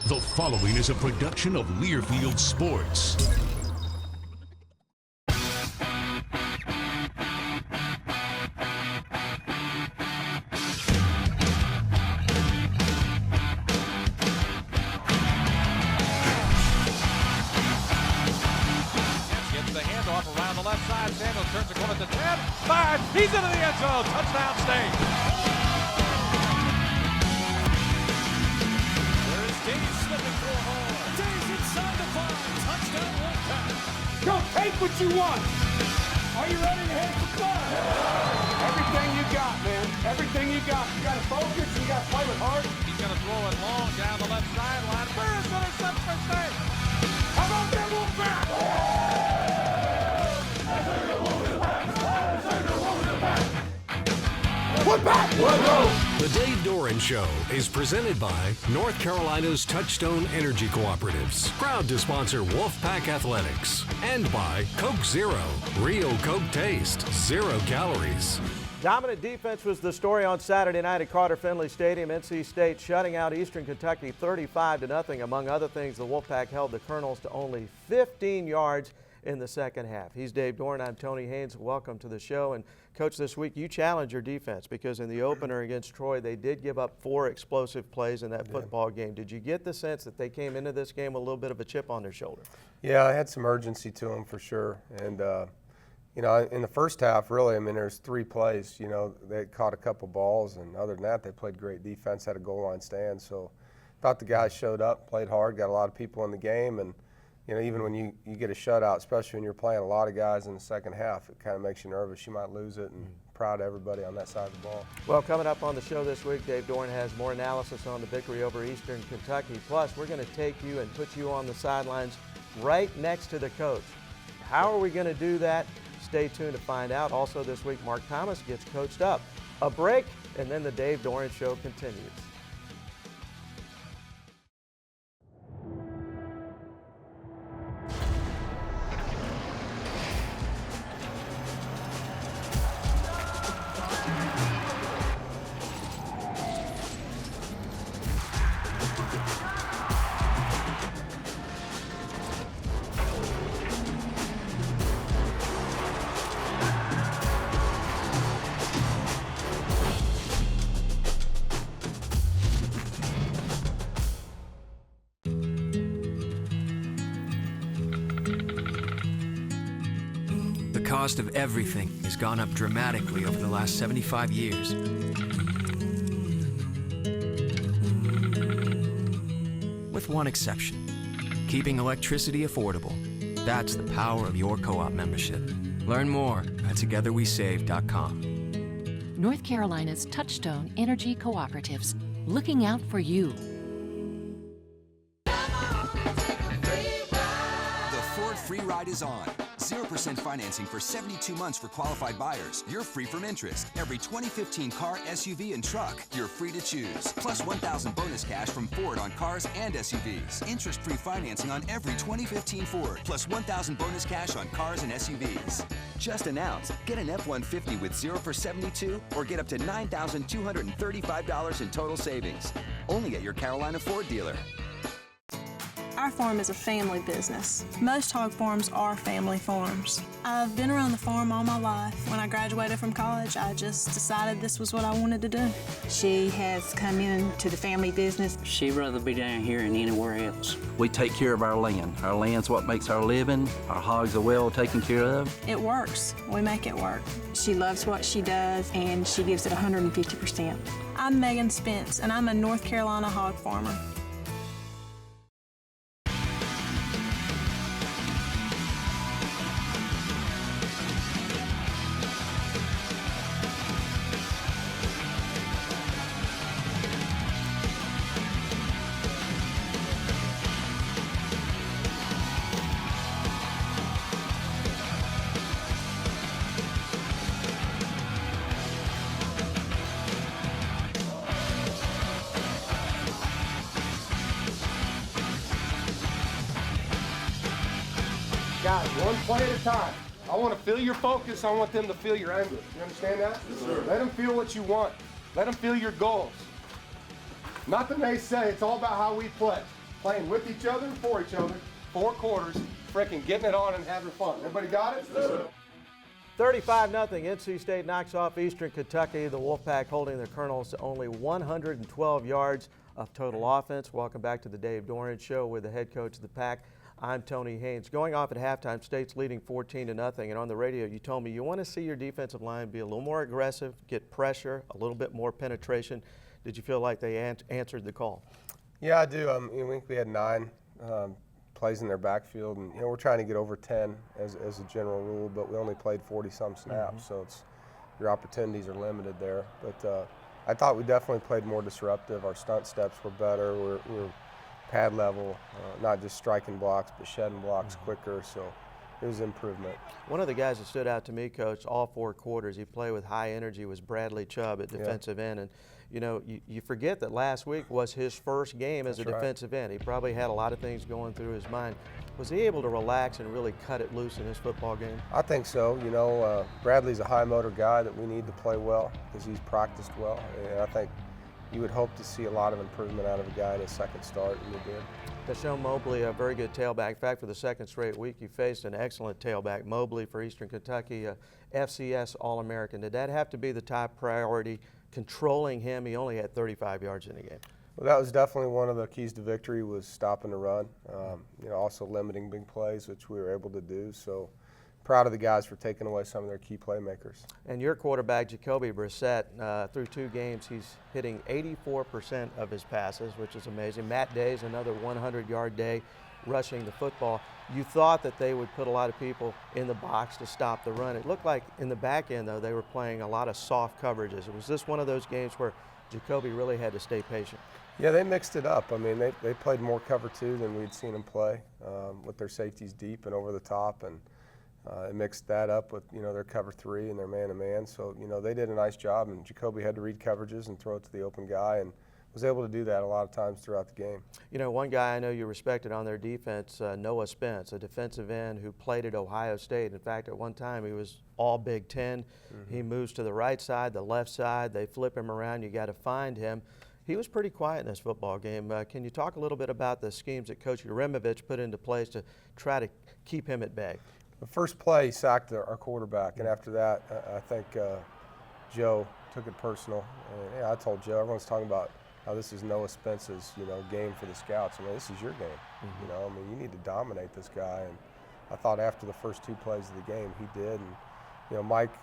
The following is a production of Learfield Sports. Turns the corner to 10, 5, he's into the end zone, touchdown State. There is Davies slipping for a hole. Davies inside the 5, touchdown Wolfpack. Go take what you want. Are you ready to head for fun? Everything you got, man. Everything you got. You got to focus, you got to play with heart. He's going to throw it long down the left sideline. Burris intercepts for State. How about that Wolfpack? The Dave Doran Show is presented by North Carolina's Touchstone Energy Cooperatives, proud to sponsor Wolfpack Athletics, and by Coke Zero, real Coke taste, 0 calories. Dominant defense was the story on Saturday night at Carter-Finley Stadium. NC State shutting out Eastern Kentucky 35-0. Among other things, the Wolfpack held the Colonels to only 15 yards in the second half. He's Dave Doran. I'm Tony Haynes. Welcome to the show. And Coach, this week you challenged your defense because in the opener against Troy, they did give up 4 explosive plays in that football game. Did you get the sense that they came into this game with a little bit of a chip on their shoulder? Yeah, I had some urgency to them for sure. And, you know, in the first half, really, I mean, there's 3 plays. You know, they caught a couple balls, and other than that, they played great defense, had a goal line stand. So thought the guys showed up, played hard, got a lot of people in the game. And, you know, even when you get a shutout, especially when you're playing a lot of guys in the second half, it kind of makes you nervous. You might lose it, and proud of everybody on that side of the ball. Well, coming up on the show this week, Dave Doran has more analysis on the victory over Eastern Kentucky. Plus, we're going to take you and put you on the sidelines right next to the coach. How are we going to do that? Stay tuned to find out. Also this week, Mark Thomas gets coached up. A break, and then the Dave Doran Show continues. The cost of everything has gone up dramatically over the last 75 years. With one exception, keeping electricity affordable. That's the power of your co-op membership. Learn more at togetherwesave.com. North Carolina's Touchstone Energy Cooperatives, looking out for you. The Ford Free Ride is on. 0% financing for 72 months for qualified buyers. You're free from interest. Every 2015 car, SUV, and truck, you're free to choose. Plus $1,000 bonus cash from Ford on cars and SUVs. Interest-free financing on every 2015 Ford. Plus $1,000 bonus cash on cars and SUVs. Just announce. Get an F-150 with 0 for 72 or get up to $9,235 in total savings. Only at your Carolina Ford dealer. Our farm is a family business. Most hog farms are family farms. I've been around the farm all my life. When I graduated from college, I just decided this was what I wanted to do. She has come into the family business. She'd rather be down here than anywhere else. We take care of our land. Our land's what makes our living. Our hogs are well taken care of. It works. We make it work. She loves what she does, and she gives it 150%. I'm Megan Spence, and I'm a North Carolina hog farmer. Guys, one play at a time. I want to feel your focus. I want them to feel your anger. You understand that? Yes, sir. Let them feel what you want. Let them feel your goals. Nothing they say. It's all about how we play. playing with each other and for each other, 4 quarters, freaking getting it on and having fun. Everybody got it? 35-0, NC State knocks off Eastern Kentucky. The Wolfpack holding the Colonels to only 112 yards of total offense. Welcome back to the Dave Doran Show with the head coach of the Pack. I'm Tony Haynes. Going off at halftime, State's leading 14-0, and on the radio you told me you want to see your defensive line be a little more aggressive, get pressure, a little bit more penetration. Did you feel like they answered the call? Yeah, I do. I think we had 9 plays in their backfield, and we're trying to get over 10 as a general rule, but we only played 40-some snaps, so your opportunities are limited there. But I thought we definitely played more disruptive. Our stunt steps were better. We're pad level, not just striking blocks, but shedding blocks quicker, so it was improvement. One of the guys that stood out to me, Coach, all 4 quarters, he played with high energy, was Bradley Chubb at defensive end. And you forget that last week was his first game as a defensive end. He probably had a lot of things going through his mind. Was he able to relax and really cut it loose in this football game? I think so. Bradley's a high motor guy that we need to play well because he's practiced well. And I think you would hope to see a lot of improvement out of a guy in his second start, and he did. Deshaun Mobley, a very good tailback. In fact, for the second straight week, you faced an excellent tailback. Mobley for Eastern Kentucky, FCS All-American. Did that have to be the top priority, controlling him? He only had 35 yards in the game. Well, that was definitely one of the keys to victory, was stopping the run. Also limiting big plays, which we were able to do. So proud of the guys for taking away some of their key playmakers. And your quarterback, Jacoby Brissett, through 2 games, he's hitting 84% of his passes, which is amazing. Matt Day's another 100-yard day rushing the football. You thought that they would put a lot of people in the box to stop the run. It looked like in the back end, though, they were playing a lot of soft coverages. Was this one of those games where Jacoby really had to stay patient? Yeah, they mixed it up. They played more cover 2 than we'd seen them play, with their safeties deep and over the top, and it mixed that up with their cover 3 and their man-to-man. So they did a nice job, and Jacoby had to read coverages and throw it to the open guy, and was able to do that a lot of times throughout the game. One guy I know you respected on their defense, Noah Spence, a defensive end who played at Ohio State. In fact, at one time he was all Big Ten. He moves to the right side, the left side. They flip him around. You got to find him. He was pretty quiet in this football game. Can you talk a little bit about the schemes that Coach Uremovich put into place to try to keep him at bay? The first play, he sacked our quarterback, and after that, I think Joe took it personal. And, I told Joe, everyone's talking about how this is Noah Spence's, game for the scouts. This is your game. You need to dominate this guy. And I thought after the first 2 plays of the game, he did. And Mike,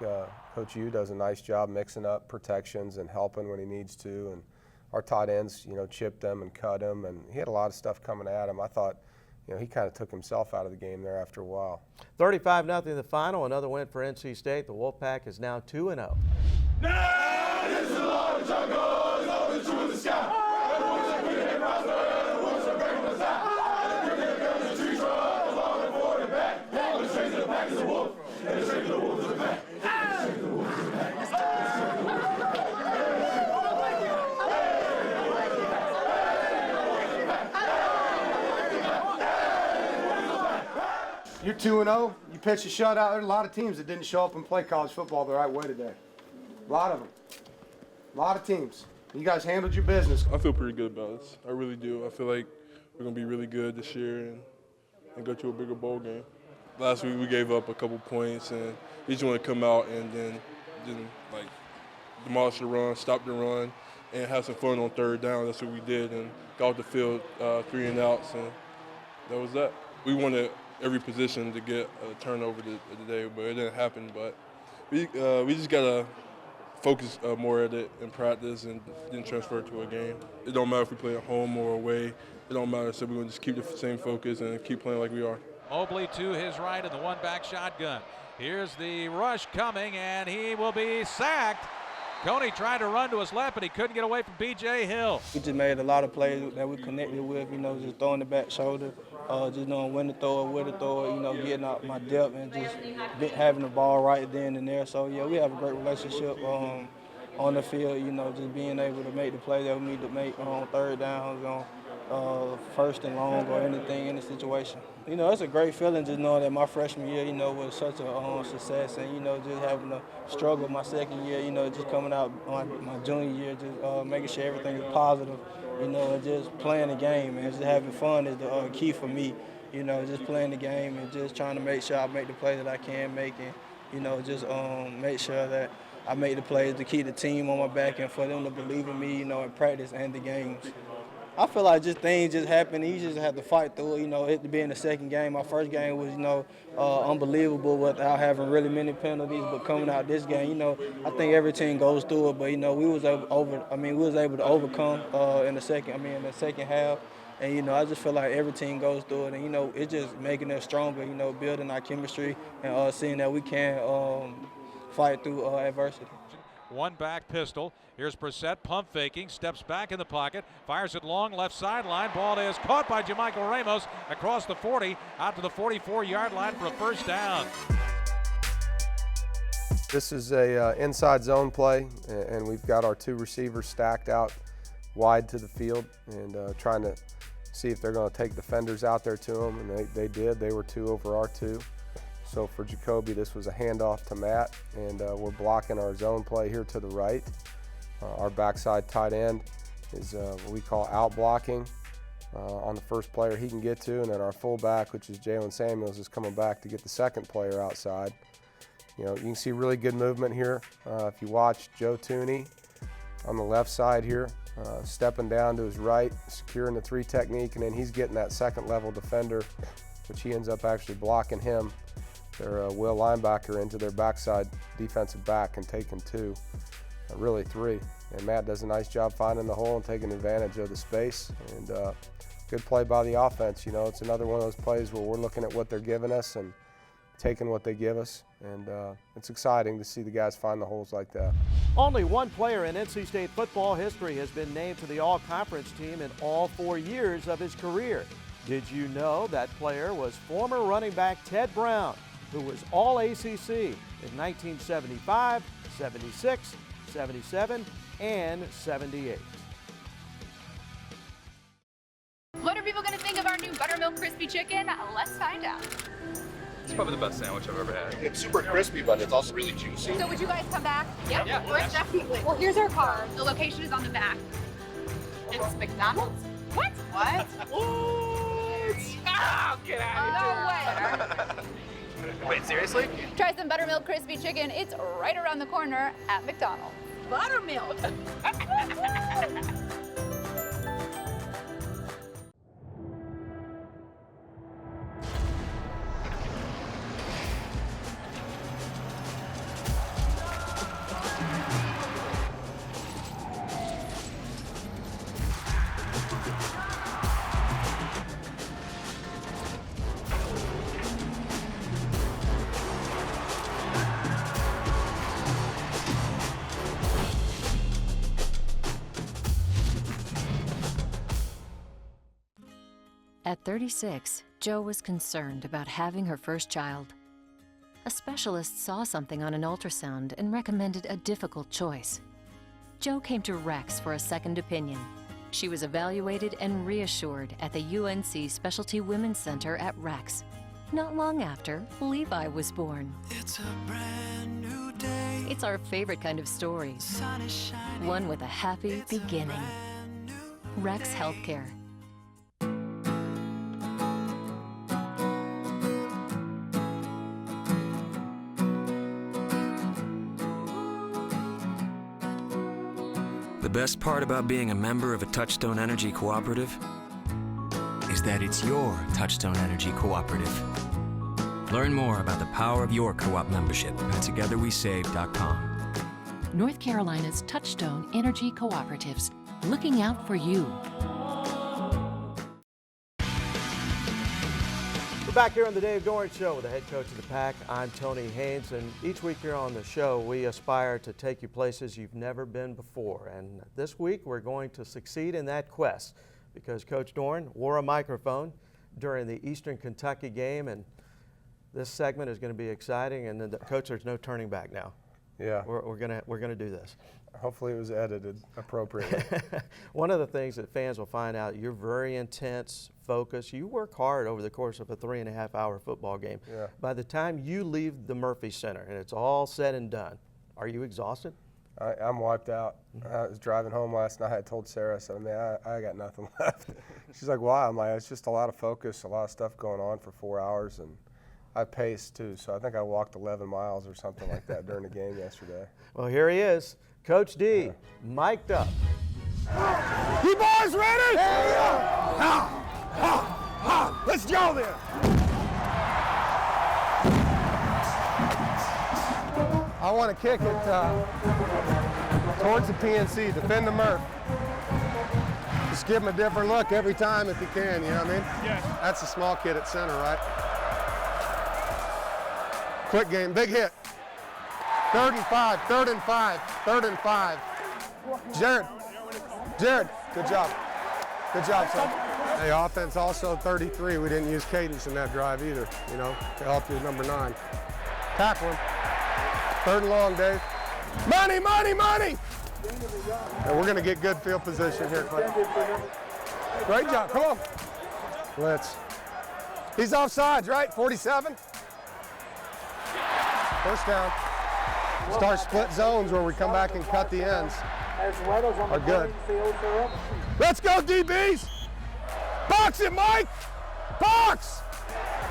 Coach U, does a nice job mixing up protections and helping when he needs to. And our tight ends, chipped them and cut him, and he had a lot of stuff coming at him. I thought, he kind of took himself out of the game there after a while. 35-0 the final. Another win for NC State. The Wolfpack is now 2-0. Now this is the Lord of Jungles, over to the sky. You're 2-0. You pitched a shutout. There's a lot of teams that didn't show up and play college football the right way today. A lot of them. A lot of teams. You guys handled your business. I feel pretty good about this. I really do. I feel like we're going to be really good this year and go to a bigger bowl game. Last week we gave up a couple points, and we just want to come out and then demolish the run, stop the run, and have some fun on 3rd down. That's what we did, and got off the field 3 and outs, and that was that. We wanted every position to get a turnover today, but it didn't happen. But we just gotta focus more at it in practice and then transfer it to a game. It don't matter if we play at home or away. It don't matter. So we're gonna just keep the same focus and keep playing like we are. Mobley to his right in the one-back shotgun. Here's the rush coming, and he will be sacked. Coney tried to run to his left, but he couldn't get away from B.J. Hill. We just made a lot of plays that we connected with, just throwing the back shoulder, just knowing when to throw it, where to throw it, getting out my depth and just having the ball right then and there. So, yeah, we have a great relationship on the field, just being able to make the play that we need to make on 3rd downs, first and long or anything in the situation. You know, it's a great feeling just knowing that my freshman year, you know, was such a success, and, you know, just having to struggle my second year, you know, just coming out my junior year, just making sure everything is positive, you know, and just playing the game and just having fun is the key for me. You know, just playing the game and just trying to make sure I make the play that I can make, and, you know, just make sure that I make the plays to keep the team on my back and for them to believe in me, you know, in practice and the games. I feel like just things just happen. You just have to fight through it. You know, it being the second game. My first game was, you know, unbelievable without having really many penalties. But coming out this game, you know, I think every team goes through it. But, you know, we was able to overcome in the second half. And, you know, I just feel like every team goes through it. And, you know, it's just making us stronger. You know, building our chemistry and seeing that we can fight through adversity. One back pistol. Here's Brissett, pump faking, steps back in the pocket, fires it long left sideline. Ball is caught by Jamichael Ramos across the 40, out to the 44-yard line for a first down. This is a inside zone play, and we've got our two receivers stacked out wide to the field and trying to see if they're going to take defenders out there to them, and they did. They were 2 over our 2. So for Jacoby, this was a handoff to Matt, and we're blocking our zone play here to the right. Our backside tight end is what we call out blocking on the first player he can get to, and then our fullback, which is Jalen Samuels, is coming back to get the second player outside. You know, you can see really good movement here. If you watch Joe Tooney on the left side here, stepping down to his right, securing the 3 technique, and then he's getting that second level defender, which he ends up actually blocking him, their will linebacker, into their backside defensive back and taking 2, really 3. And Matt does a nice job finding the hole and taking advantage of the space. And good play by the offense. You know, it's another one of those plays where we're looking at what they're giving us and taking what they give us. And it's exciting to see the guys find the holes like that. Only one player in NC State football history has been named to the All-Conference team in all 4 years of his career. Did you know that player was former running back Ted Brown, who was All-ACC in 1975, 76, 77, and 78. What are people going to think of our new buttermilk crispy chicken? Let's find out. It's probably the best sandwich I've ever had. It's super crispy, but it's also really juicy. So would you guys come back? Yeah, definitely. Well, here's our card. The location is on the back. It's McDonald's? What? What? Oh, get out of here. No way. Wait, seriously? Try some buttermilk crispy chicken. It's right around the corner at McDonald's. Buttermilk. At 36, Jo was concerned about having her first child. A specialist saw something on an ultrasound and recommended a difficult choice. Jo came to Rex for a second opinion. She was evaluated and reassured at the UNC Specialty Women's Center at Rex. Not long after, Levi was born. It's a brand new day. It's our favorite kind of story. Sun is shining. One with a happy beginning. Rex Healthcare. The best part about being a member of a Touchstone Energy Cooperative is that it's your Touchstone Energy Cooperative. Learn more about the power of your co-op membership at togetherwesave.com. North Carolina's Touchstone Energy Cooperatives, looking out for you. We're back here on the Dave Doran Show with the head coach of the Pack. I'm Tony Haynes, and each week here on the show, we aspire to take you places you've never been before. And this week, we're going to succeed in that quest because Coach Doeren wore a microphone during the Eastern Kentucky game, and this segment is going to be exciting. And Coach, there's no turning back now. Yeah, we're gonna do this. Hopefully it was edited appropriately. One of the things that fans will find out, you're very intense, focused. You work hard over the course of a 3.5-hour football game. Yeah. By the time you leave the Murphy Center and it's all said and done, are you exhausted? I'm wiped out. I was driving home last night. I told Sarah, I said, man, I got nothing left. She's like, why? I'm like, it's just a lot of focus, a lot of stuff going on for 4 hours, and I paced too. So I think I walked 11 miles or something like that during the game yesterday. Well, here he is, Coach D, mic'd up. You boys ready? Let's go then. I want to kick it towards the PNC, defend the Murph. Just give him a different look every time if you can, you know what I mean? Yes. That's a small kid at center, right? Quick game, big hit. 3rd and 5, 3rd and 5, 3rd and 5. Jared, good job. Good job, son. Hey, offense also 33. We didn't use cadence in that drive either, you know, to help you, number 9. Tackle him. 3rd and long, Dave. Money, money, money! And we're going to get good field position here, Clay. Great job, come on. Blitz. He's offsides, right? 47? First down. Start split zones where we come back and cut the ends. Are good. Let's go, DBs! Box it, Mike! Box!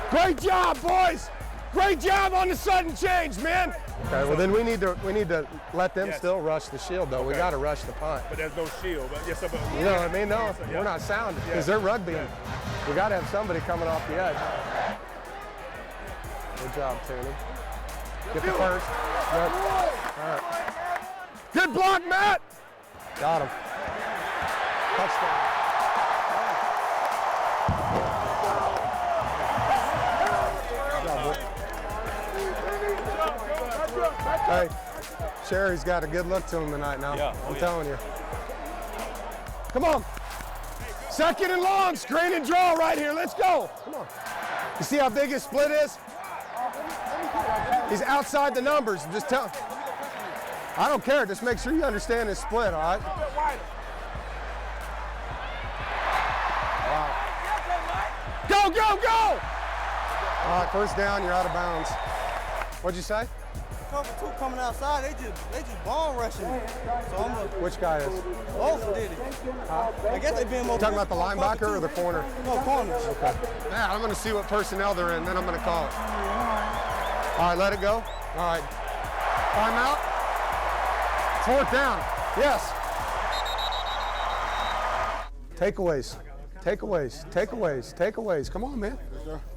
Great job, boys! Great job on the sudden change, man! Okay, well then we need to let them still rush the shield, though. Okay. We got to rush the punt. But there's no shield. But yes, but you know what I mean? No, we're not sound because they're rugbying. We got to have somebody coming off the edge. Good job, Tooney. Get the first. Good. All right. Good block, Matt. Got him. Touchdown. Hey, Sherry's got a good look to him tonight now. Yeah. I'm telling you. Come on. 2nd and long, screen and draw right here. Let's go. Come on. You see how big his split is? He's outside the numbers. Just tell. I don't care. Just make sure you understand his split, all right? Wow. Go, go, go! All right, first down, you're out of bounds. What'd you say? Cover 2 coming outside, they just ball rushing me. So I'm gonna. Which guy is? Both did it. I guess they being more. You talking about the linebacker or the corner? No, corners. Okay. Yeah, I'm gonna see what personnel they're in, then I'm gonna call it. All right, let it go. All right. Timeout. 4th down. Yes. Takeaways. Takeaways. Takeaways. Takeaways. Come on, man.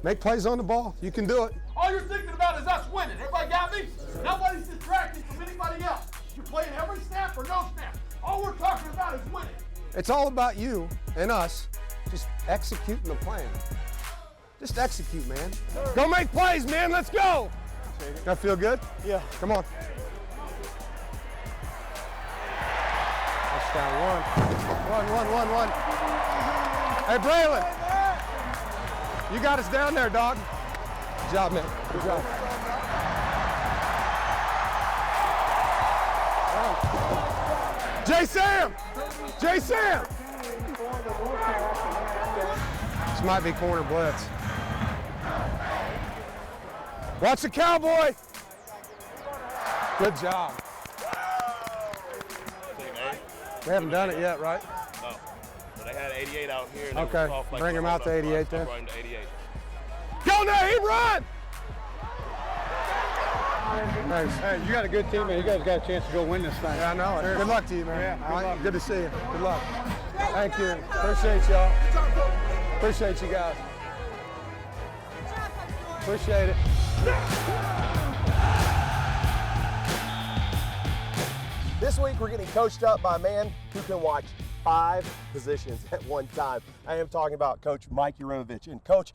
Make plays on the ball. You can do it. All you're thinking about is us winning. Everybody got me? Nobody's distracted from anybody else. You're playing every snap or no snap. All we're talking about is winning. It's all about you and us just executing the plan. Just execute, man. Go make plays, man. Let's go. That feel good? Yeah. Come on. Touchdown, 1. Hey, Braylon. You got us down there, dog. Good job, man. Good job. J. Sam! J. Sam! This might be corner blitz. Watch the cowboy! Good job. They haven't done it yet, right? No. But they had 88 out here. Okay, bring him out to 88 then. Right into 88. Go now, he run! Thanks. Hey, you got a good team, man. You guys got a chance to go win this thing. Yeah, I know it. Good luck to you, man. Yeah, good to see you. Good luck. Thank you. Appreciate y'all. Appreciate you guys. Appreciate it. This week we're getting coached up by a man who can watch 5 positions at one time. I am talking about Coach Mike Uremovich. And Coach,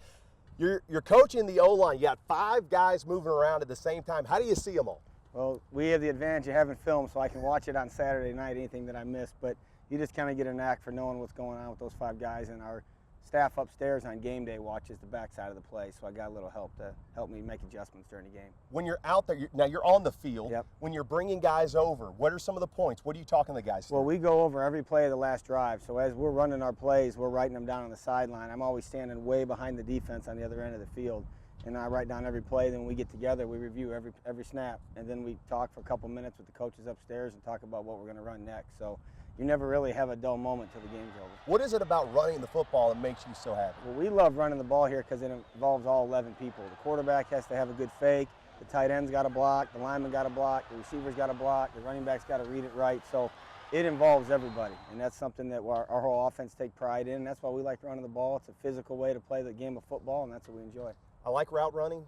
you're coaching the O-line. You got 5 guys moving around at the same time. How do you see them all? Well, we have the advantage of having film, so I can watch it on Saturday night, anything that I miss. But you just kind of get a knack for knowing what's going on with those 5 guys. And our staff upstairs on game day watches the backside of the play, so I got a little help to help me make adjustments during the game. When you're out there, now you're on the field. Yep. When you're bringing guys over, what are some of the points? What are you talking to the guys through? Well, we go over every play of the last drive, so as we're running our plays, we're writing them down on the sideline. I'm always standing way behind the defense on the other end of the field, and I write down every play. Then when we get together, we review every snap, and then we talk for a couple minutes with the coaches upstairs and talk about what we're going to run next. So you never really have a dull moment till the game's over. What is it about running the football that makes you so happy? Well, we love running the ball here because it involves all 11 people. The quarterback has to have a good fake, the tight end's got to block, the lineman got to block, the receiver's got to block, the running back's got to read it right. So it involves everybody, and that's something that our whole offense take pride in. And that's why we like running the ball. It's a physical way to play the game of football, and that's what we enjoy. I like route running,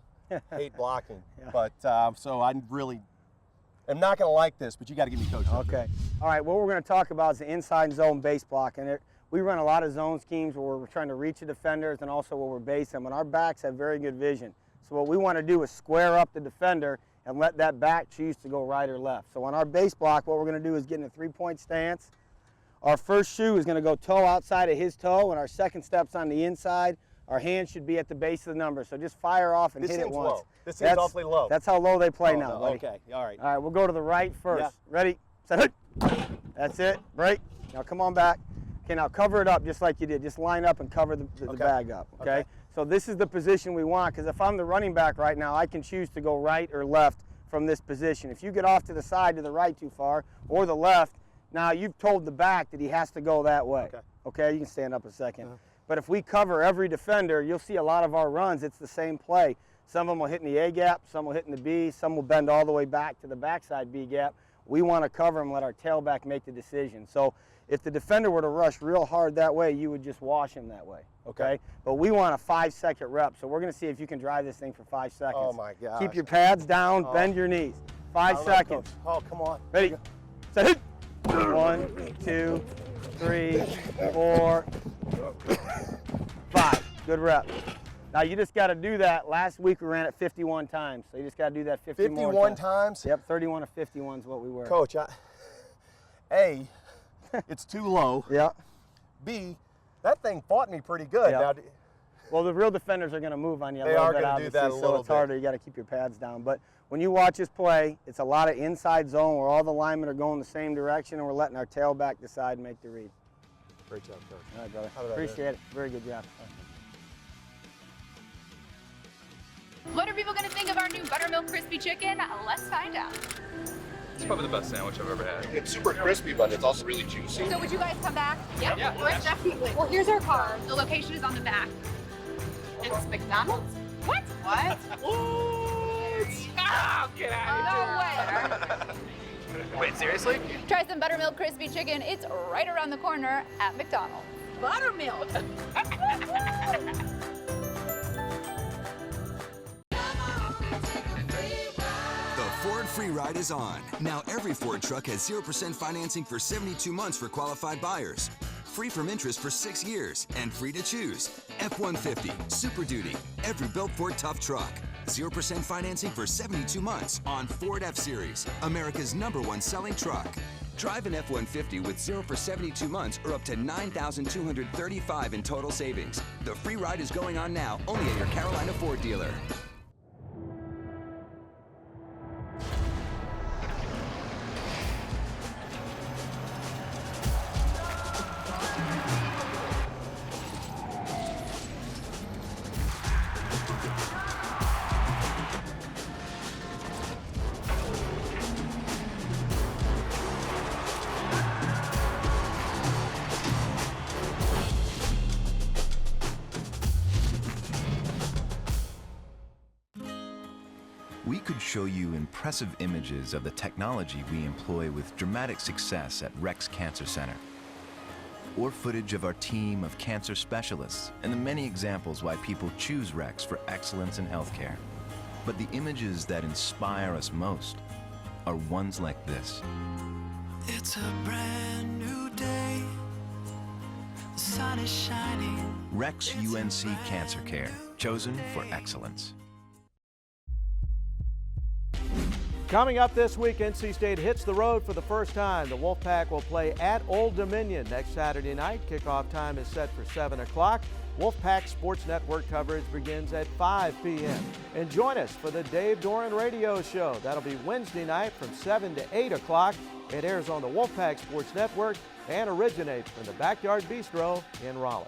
hate blocking, Yeah. but so I really am not going to like this, but you got to give me coach. Okay. All right, what we're going to talk about is the inside zone base block. And we run a lot of zone schemes where we're trying to reach the defenders and also where we're base them. And our backs have very good vision. So what we want to do is square up the defender and let that back choose to go right or left. So on our base block, what we're going to do is get in a three-point stance. Our first shoe is going to go toe outside of his toe, and our second step's on the inside. Our hand should be at the base of the number. So just fire off and hit it once. Low. This seems awfully low. That's how low they play now, no. buddy. Okay, all right. All right, we'll go to the right first. Yeah. Ready, set, hit. That's it, break. Now come on back. Okay, now cover it up just like you did. Just line up and cover the bag up, okay? So this is the position we want, because if I'm the running back right now, I can choose to go right or left from this position. If you get off to the side to the right too far, or the left, now you've told the back that he has to go that way. Okay, you can stand up a second. But if we cover every defender, you'll see a lot of our runs, it's the same play. Some of them will hit in the A gap, some will hit in the B, some will bend all the way back to the backside B gap. We want to cover them, let our tailback make the decision. So if the defender were to rush real hard that way, you would just wash him that way, okay? But we want a 5-second rep, so we're going to see if you can drive this thing for 5 seconds. Oh my gosh. Keep your pads down, bend your knees. 5 seconds. Oh, come on. Ready, set, hit. 1, 2, 3, 4, 5. Good rep. Now you just got to do that. Last week we ran it 51 times, so you just got to do that 50 more 51 times? Yep, 31 to 51 is what we were. Coach, A, it's too low. Yeah. B, that thing fought me pretty good. Yep. Now, well, the real defenders are going to move on you a They little are bit, gonna do that a so little it's harder. bit. You got to keep your pads down. But when you watch us play, it's a lot of inside zone where all the linemen are going the same direction, and we're letting our tailback decide and make the read. Great job, Coach. All right, brother. How did I do? Appreciate it. Very good job. What are people going to think of our new buttermilk crispy chicken? Let's find out. It's probably the best sandwich I've ever had. It's super crispy, but it's also really juicy. So would you guys come back? Yeah, Yeah. definitely. Well, here's our car. The location is on the back. It's McDonald's? What? What? Oh, get out No way. Wait, seriously? Try some buttermilk crispy chicken. It's right around the corner at McDonald's. Buttermilk. The Ford Free Ride is on. Now every Ford truck has 0% financing for 72 months for qualified buyers. Free from interest for 6 years and free to choose. F-150, Super Duty, every built Ford tough truck. 0% financing for 72 months on Ford F-Series, America's #1 selling truck. Drive an F-150 with 0 for 72 months or up to $9,235 in total savings. The free ride is going on now only at your Carolina Ford dealer. We could show you impressive images of the technology we employ with dramatic success at Rex Cancer Center, or footage of our team of cancer specialists and the many examples why people choose Rex for excellence in healthcare. But the images that inspire us most are ones like this. It's a brand new day. The sun is shining. Rex UNC Cancer Care, chosen for excellence. Coming up this week, NC State hits the road for the first time. The Wolfpack will play at Old Dominion next Saturday night. Kickoff time is set for 7 o'clock. Wolfpack Sports Network coverage begins at 5 p.m. And join us for the Dave Doran Radio Show. That'll be Wednesday night from 7 to 8 o'clock. It airs on the Wolfpack Sports Network and originates from the Backyard Bistro in Raleigh.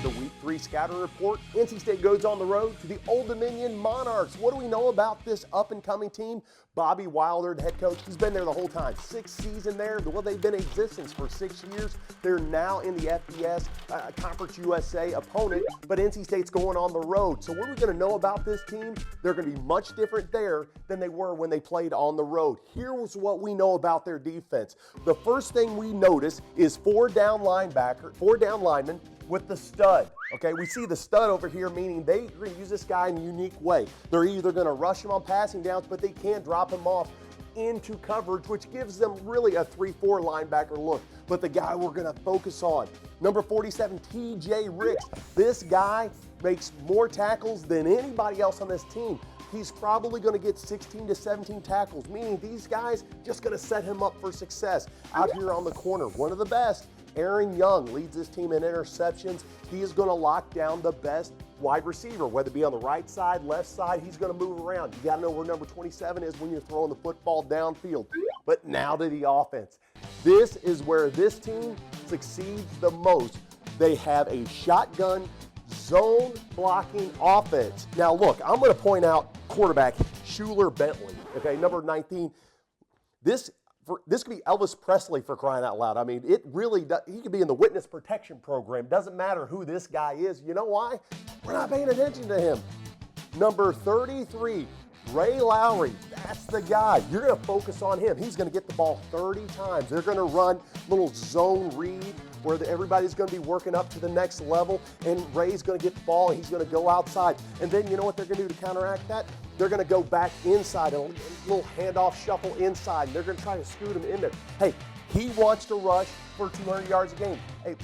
The Week 3 Scouting Report. NC State goes on the road to the Old Dominion Monarchs. What do we know about this up-and-coming team? Bobby Wilder, the head coach, he's been there the whole time. 6th season there. Well, they've been in existence for 6 years. They're now in the FBS Conference USA opponent, but NC State's going on the road. So what are we going to know about this team? They're going to be much different there than they were when they played on the road. Here's what we know about their defense. The first thing we notice is 4 down linemen with the stud. Okay, we see the stud over here, meaning they're going to use this guy in a unique way. They're either going to rush him on passing downs, but they can't drop him off into coverage, which gives them really a 3-4 linebacker look. But the guy we're going to focus on, number 47, TJ Ricks. This guy makes more tackles than anybody else on this team. He's probably going to get 16 to 17 tackles, meaning these guys just going to set him up for success. Out here on the corner, one of the best, Aaron Young leads this team in interceptions. He is going to lock down the best wide receiver, whether it be on the right side, left side, he's going to move around. You got to know where number 27 is when you're throwing the football downfield. But now to the offense. This is where this team succeeds the most. They have a shotgun zone blocking offense. Now look, I'm going to point out quarterback Schuler Bentley, okay, number 19. This could be Elvis Presley, for crying out loud. I mean, it really does. He could be in the witness protection program. Doesn't matter who this guy is. You know why? We're not paying attention to him. Number 33, Ray Lowry. That's the guy. You're going to focus on him. He's going to get the ball 30 times. They're going to run little zone read where everybody's going to be working up to the next level, and Ray's going to get the ball, and he's going to go outside. And then you know what they're going to do to counteract that? They're going to go back inside, and a little handoff shuffle inside, and they're going to try to scoot him in there. Hey, he wants to rush for 200 yards a game. Hey,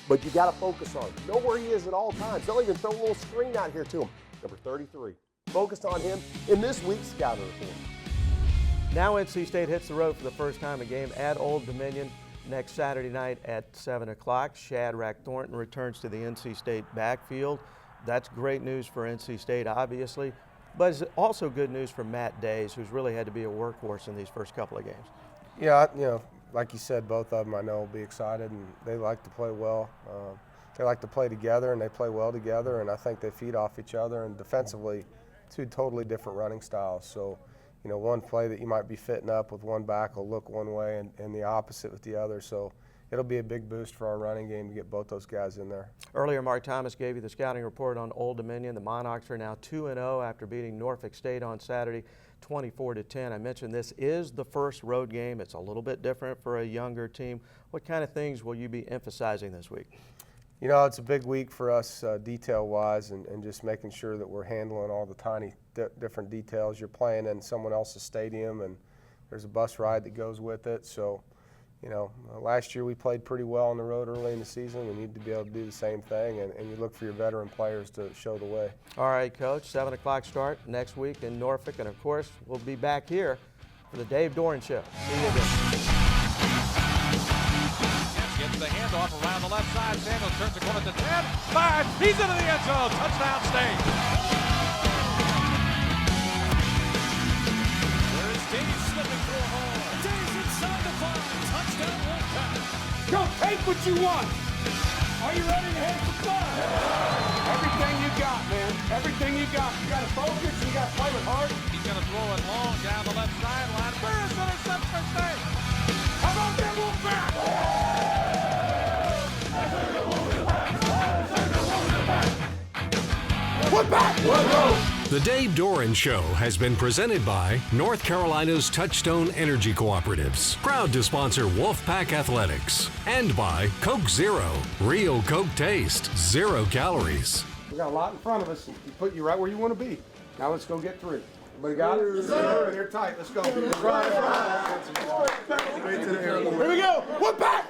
but you got to focus on him. Know where he is at all times. They'll even throw a little screen out here to him. Number 33. Focused on him in this week's Scouting Report. Now NC State hits the road for the first time, a game at Old Dominion next Saturday night at 7 o'clock. Shadrack Thornton returns to the NC State backfield. That's great news for NC State, obviously, but it's also good news for Matt Days, who's really had to be a workhorse in these first couple of games. Yeah, you know, like you said, both of them I know will be excited, and they like to play well. They like to play together, and they play well together, and I think they feed off each other. And defensively, 2 totally different running styles. So, you know, one play that you might be fitting up with one back will look one way and the opposite with the other. So it'll be a big boost for our running game to get both those guys in there. Earlier, Mark Thomas gave you the scouting report on Old Dominion. The Monarchs are now 2-0 after beating Norfolk State on Saturday, 24-10. I mentioned this is the first road game. It's a little bit different for a younger team. What kind of things will you be emphasizing this week? You know, it's a big week for us detail-wise and just making sure that we're handling all the tiny different details. You're playing in someone else's stadium, and there's a bus ride that goes with it. So, you know, last year we played pretty well on the road early in the season. We need to be able to do the same thing, and you look for your veteran players to show the way. All right, Coach, 7 o'clock start next week in Norfolk, and of course, we'll be back here for the Dave Doran Show. See you again. Gets the handoff around the left side. Samuel turns the corner to 10, 5. He's into the end zone. Touchdown State. There's Davies slipping through a hole. Davies inside the 5. Touchdown Wolfpack. Go take what you want. Are you ready to head for fun? Everything you got, man. Everything you got. You got to focus. You got to play with heart. He's going to throw it long down the left sideline. Burris intercepts for State. How about that Wolfpack? The Dave Doran Show has been presented by North Carolina's Touchstone Energy Cooperatives, proud to sponsor Wolfpack Athletics, and by Coke Zero, real Coke taste, 0 calories. We got a lot in front of us. We put you right where you want to be. Now let's go get 3. Everybody got it? Yes, sir. They're tight. Let's go. Here we go. Wolfpack!